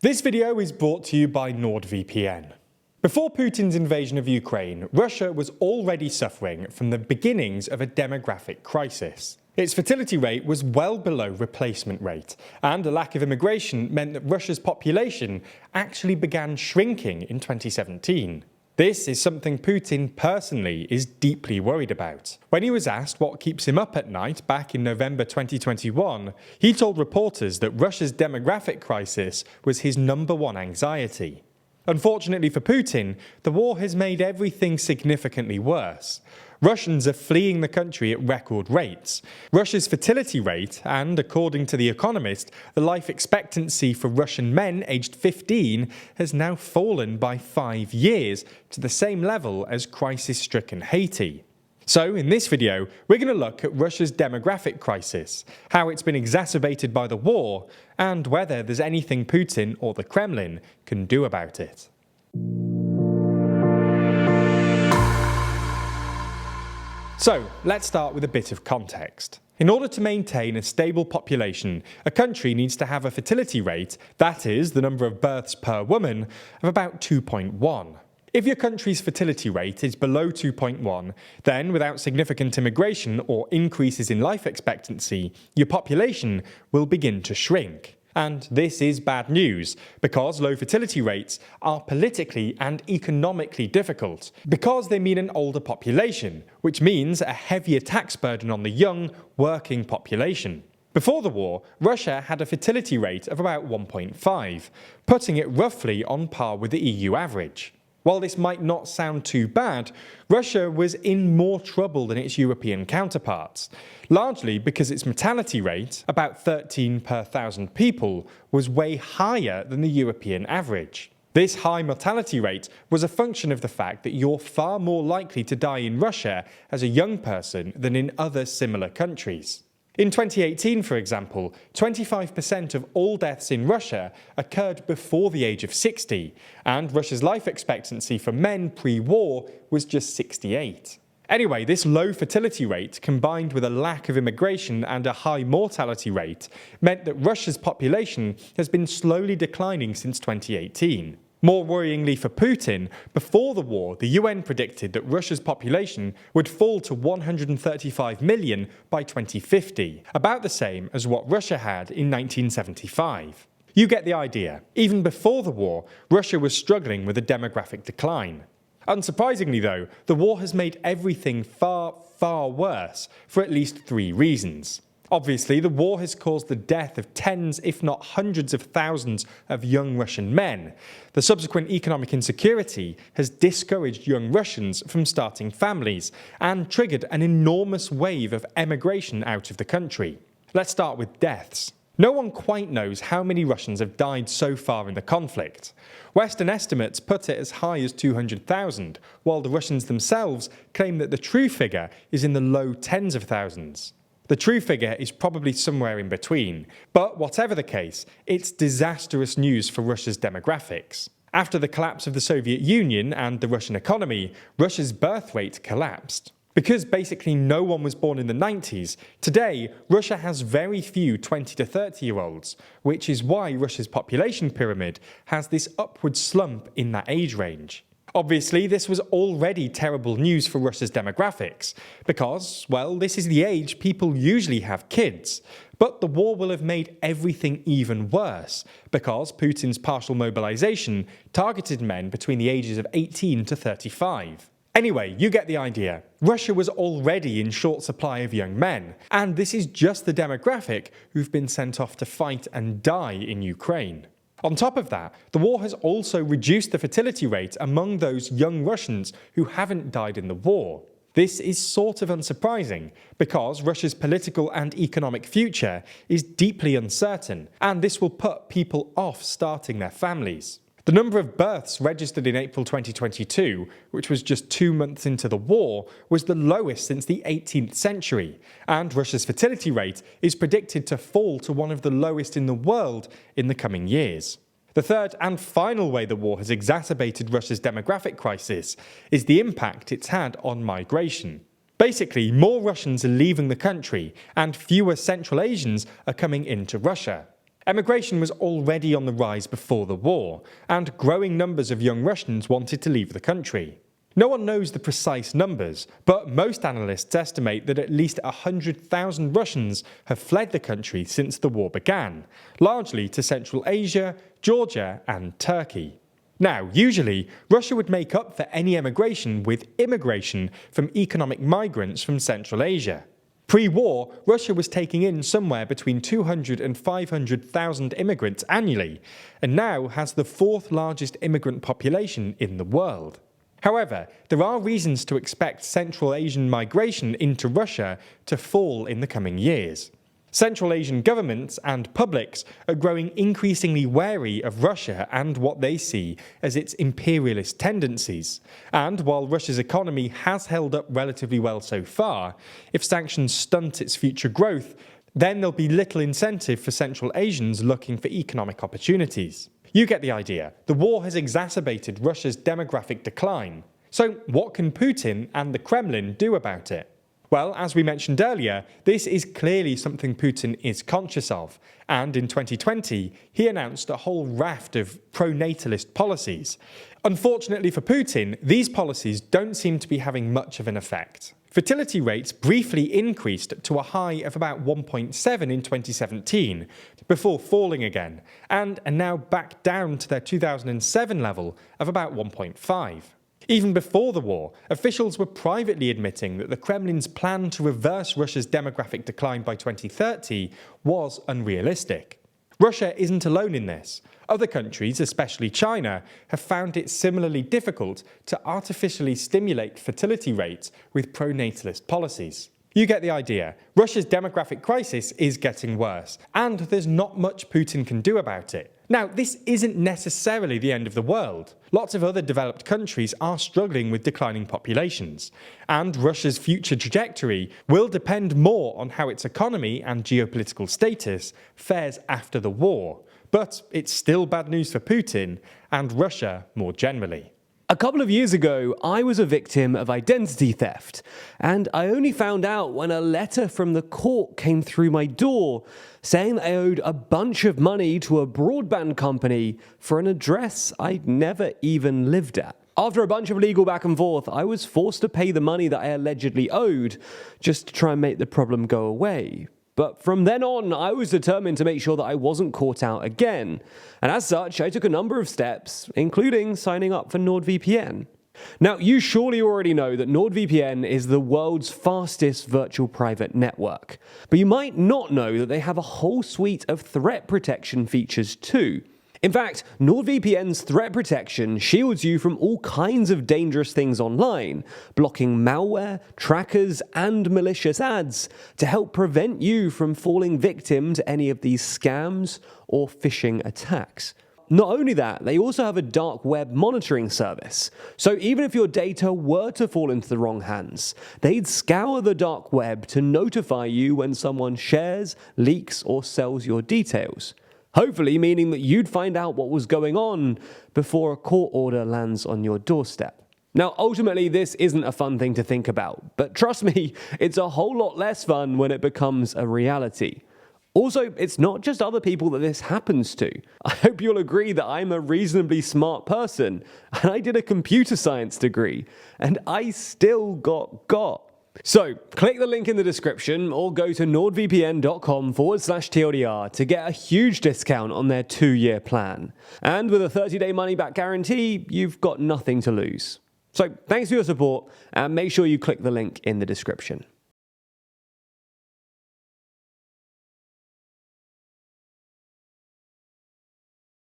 This video is brought to you by NordVPN. Before Putin's invasion of Ukraine, Russia was already suffering from the beginnings of a demographic crisis. Its fertility rate was well below replacement rate, and a lack of immigration meant that Russia's population actually began shrinking in 2017. This is something Putin personally is deeply worried about. When he was asked what keeps him up at night back in November 2021, he told reporters that Russia's demographic crisis was his #1 anxiety. Unfortunately for Putin, the war has made everything significantly worse. Russians are fleeing the country at record rates. Russia's fertility rate, and according to The Economist, the life expectancy for Russian men aged 15 has now fallen by 5 years to the same level as crisis-stricken Haiti. So, in this video, we're going to look at Russia's demographic crisis, how it's been exacerbated by the war, and whether there's anything Putin or the Kremlin can do about it. So, let's start with a bit of context. In order to maintain a stable population, a country needs to have a fertility rate, that is, the number of births per woman, of about 2.1. If your country's fertility rate is below 2.1, then without significant immigration or increases in life expectancy, your population will begin to shrink. And this is bad news, because low fertility rates are politically and economically difficult, because they mean an older population, which means a heavier tax burden on the young, working population. Before the war, Russia had a fertility rate of about 1.5, putting it roughly on par with the EU average. While this might not sound too bad, Russia was in more trouble than its European counterparts, largely because its mortality rate, about 13 per 1,000 people, was way higher than the European average. This high mortality rate was a function of the fact that you're far more likely to die in Russia as a young person than in other similar countries. In 2018, for example, 25% of all deaths in Russia occurred before the age of 60, and Russia's life expectancy for men pre-war was just 68. Anyway, this low fertility rate, combined with a lack of immigration and a high mortality rate, meant that Russia's population has been slowly declining since 2018. More worryingly for Putin, before the war, the UN predicted that Russia's population would fall to 135 million by 2050, about the same as what Russia had in 1975. You get the idea. Even before the war, Russia was struggling with a demographic decline. Unsurprisingly though, the war has made everything far, far worse for at least 3 reasons. Obviously, the war has caused the death of tens, if not hundreds of thousands of young Russian men. The subsequent economic insecurity has discouraged young Russians from starting families and triggered an enormous wave of emigration out of the country. Let's start with deaths. No one quite knows how many Russians have died so far in the conflict. Western estimates put it as high as 200,000, while the Russians themselves claim that the true figure is in the low tens of thousands. The true figure is probably somewhere in between, but whatever the case, it's disastrous news for Russia's demographics. After the collapse of the Soviet Union and the Russian economy, Russia's birth rate collapsed. Because basically no one was born in the 90s, today Russia has very few 20 to 30-year-olds, which is why Russia's population pyramid has this upward slump in that age range. Obviously, this was already terrible news for Russia's demographics, because, well, this is the age people usually have kids. But the war will have made everything even worse, because Putin's partial mobilization targeted men between the ages of 18 to 35. Anyway, you get the idea. Russia was already in short supply of young men, and this is just the demographic who've been sent off to fight and die in Ukraine. On top of that, the war has also reduced the fertility rate among those young Russians who haven't died in the war. This is sort of unsurprising, because Russia's political and economic future is deeply uncertain, and this will put people off starting their families. The number of births registered in April 2022, which was just 2 months into the war, was the lowest since the 18th century, and Russia's fertility rate is predicted to fall to one of the lowest in the world in the coming years. The third and final way the war has exacerbated Russia's demographic crisis is the impact it's had on migration. Basically, more Russians are leaving the country, and fewer Central Asians are coming into Russia. Emigration was already on the rise before the war, and growing numbers of young Russians wanted to leave the country. No one knows the precise numbers, but most analysts estimate that at least 100,000 Russians have fled the country since the war began, largely to Central Asia, Georgia, and Turkey. Now, usually, Russia would make up for any emigration with immigration from economic migrants from Central Asia. Pre-war, Russia was taking in somewhere between 200 and 500,000 immigrants annually, and now has the fourth largest immigrant population in the world. However, there are reasons to expect Central Asian migration into Russia to fall in the coming years. Central Asian governments and publics are growing increasingly wary of Russia and what they see as its imperialist tendencies. And while Russia's economy has held up relatively well so far, if sanctions stunt its future growth, then there'll be little incentive for Central Asians looking for economic opportunities. You get the idea. The war has exacerbated Russia's demographic decline. So what can Putin and the Kremlin do about it? Well, as we mentioned earlier, this is clearly something Putin is conscious of, and in 2020, he announced a whole raft of pro-natalist policies. Unfortunately for Putin, these policies don't seem to be having much of an effect. Fertility rates briefly increased to a high of about 1.7 in 2017, before falling again, and are now back down to their 2007 level of about 1.5. Even before the war, officials were privately admitting that the Kremlin's plan to reverse Russia's demographic decline by 2030 was unrealistic. Russia isn't alone in this. Other countries, especially China, have found it similarly difficult to artificially stimulate fertility rates with pro-natalist policies. You get the idea. Russia's demographic crisis is getting worse, and there's not much Putin can do about it. Now, this isn't necessarily the end of the world. Lots of other developed countries are struggling with declining populations, and Russia's future trajectory will depend more on how its economy and geopolitical status fares after the war. But it's still bad news for Putin and Russia more generally. A couple of years ago, I was a victim of identity theft, and I only found out when a letter from the court came through my door saying that I owed a bunch of money to a broadband company for an address I'd never even lived at. After a bunch of legal back and forth, I was forced to pay the money that I allegedly owed just to try and make the problem go away. But from then on, I was determined to make sure that I wasn't caught out again. And as such, I took a number of steps, including signing up for NordVPN. Now, you surely already know that NordVPN is the world's fastest virtual private network. But you might not know that they have a whole suite of threat protection features too. In fact, NordVPN's threat protection shields you from all kinds of dangerous things online, blocking malware, trackers, and malicious ads to help prevent you from falling victim to any of these scams or phishing attacks. Not only that, they also have a dark web monitoring service. So even if your data were to fall into the wrong hands, they'd scour the dark web to notify you when someone shares, leaks, or sells your details. Hopefully meaning that you'd find out what was going on before a court order lands on your doorstep. Now, ultimately, this isn't a fun thing to think about, but trust me, it's a whole lot less fun when it becomes a reality. Also, it's not just other people that this happens to. I hope you'll agree that I'm a reasonably smart person, and I did a computer science degree, and I still got. So, click the link in the description or go to nordvpn.com/TLDR to get a huge discount on their 2-year plan. And with a 30-day money-back guarantee, you've got nothing to lose. So, thanks for your support, and make sure you click the link in the description.